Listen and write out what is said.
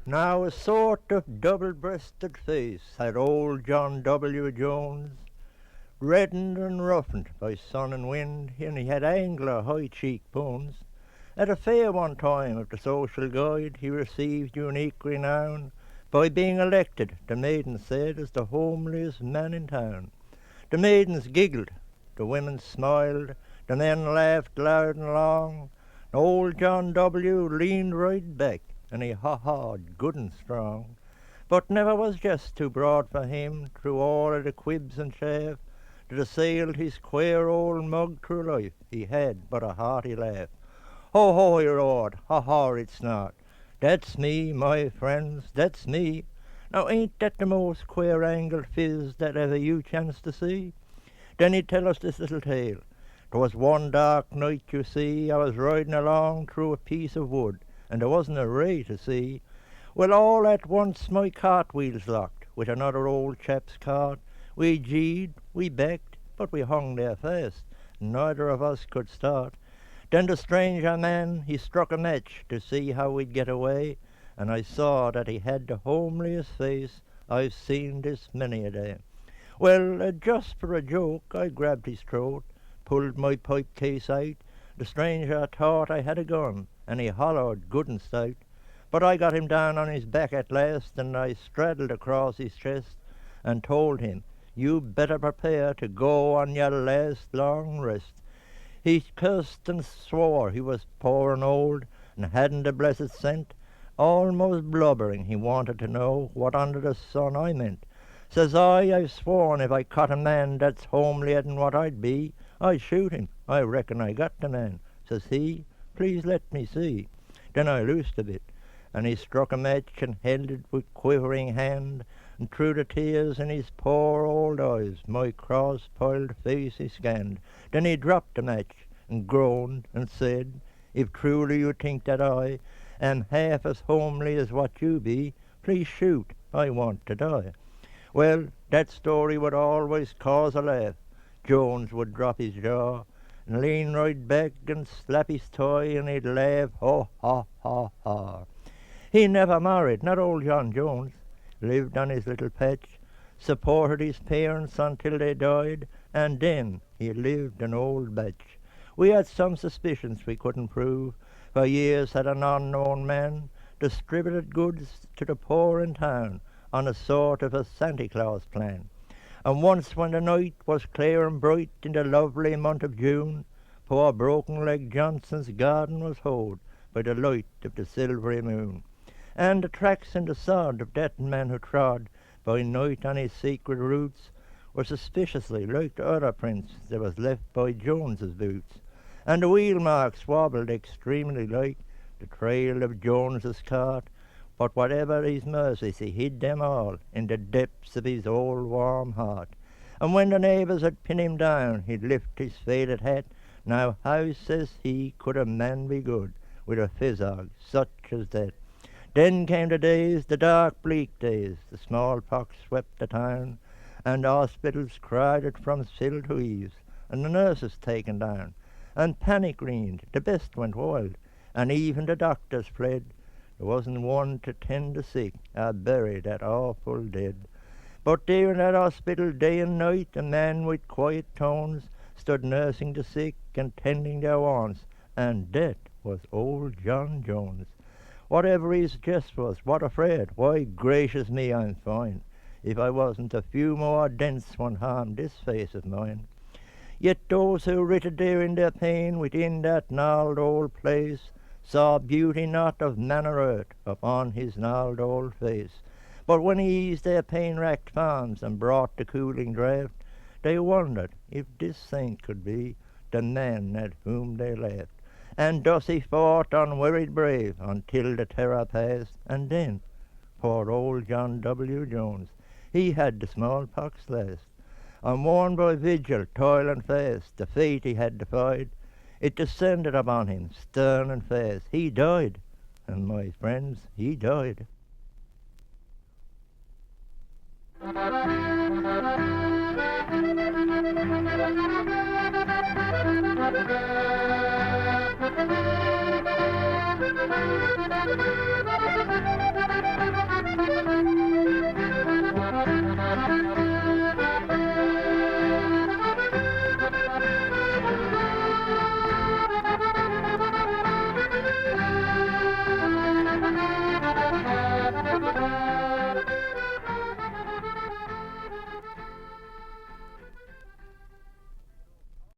Now a sort of double-breasted face had old John W. Jones, reddened and roughened by sun and wind, and he had angler high cheekbones. At a fair one time of the social guide he received unique renown by being elected, the maiden said, as the homeliest man in town. The maidens giggled, the women smiled, the men laughed loud and long. Old John W. leaned right back, and he ha-ha'd good and strong. But never was jest too broad for him, through all of the quibs and chaff that assailed his queer old mug through life. He had but a hearty laugh. Ho, ho, he roared, ha-ha, it's not. That's me, my friends, that's me. Now ain't that the most queer-angled phiz that ever you chanced to see? Then he'd tell us this little tale. 'Twas one dark night, you see, I was riding along through a piece of wood, and there wasn't a ray to see. Well, all at once my cartwheels locked with another old chap's cart. We gee'd, we backed, but we hung there fast, neither of us could start. Then the stranger man, he struck a match to see how we'd get away, and I saw that he had the homeliest face I've seen this many a day. Well, just for a joke, I grabbed his throat, pulled my pipe case out. The stranger thought I had a gun, and he hollered good and stout. But I got him down on his back at last, and I straddled across his chest and told him, you better prepare to go on your last long rest. He cursed and swore he was poor and old, and hadn't a blessed cent. Almost blubbering, he wanted to know what under the sun I meant. Says I've sworn if I caught a man that's homelier than what I'd be, I'd shoot him. I reckon I got the man. Says he, please let me see. Then I loosed a bit, and he struck a match and held it with quivering hand, and through the tears in his poor old eyes my cross-piled face he scanned. Then he dropped the match and groaned and said, if truly you think that I am half as homely as what you be, please shoot, I want to die. Well, that story would always cause a laugh. Jones would drop his jaw and lean right back and slap his toy, and he'd laugh, ho, ha, ha, ha. He never married, not old John Jones. Lived on his little patch, supported his parents until they died, and then he lived an old batch. We had some suspicions we couldn't prove. For years had an unknown man distributed goods to the poor in town on a sort of a Santa Claus plan. And once when the night was clear and bright in the lovely month of June, poor broken-leg Johnson's garden was hoed by the light of the silvery moon. And the tracks in the sod of that man who trod by night on his secret routes were suspiciously like the other prints that was left by Jones's boots. And the wheel marks wobbled extremely like the trail of Jones's cart, but whatever his mercies he hid them all in the depths of his old warm heart. And when the neighbours had pinned him down, he'd lift his faded hat. Now how, says he, could a man be good with a physog such as that? Then came the days, the dark bleak days, the smallpox swept the town, and the hospitals crowded from sill to eaves, and the nurses taken down, and panic reigned, the best went wild, and even the doctors fled. There wasn't one to tend the sick, or bury that awful dead. But there in that hospital day and night, a man with quiet tones stood nursing the sick and tending their wants, and that was old John Jones. Whatever his jest was, what afraid? Why, gracious me, I'm fine. If I wasn't a few more dents won't harm this face of mine. Yet those who writted there in their pain within that gnarled old place saw beauty not of man or earth upon his gnarled old face. But when he eased their pain-racked palms and brought the cooling draught, they wondered if this saint could be the man at whom they laughed. And thus he fought unwearied brave until the terror passed, and then, poor old John W. Jones, he had the smallpox last. And worn by vigil, toil and fast, the fate he had defied, it descended upon him, stern and fast. He died, and my friends, he died.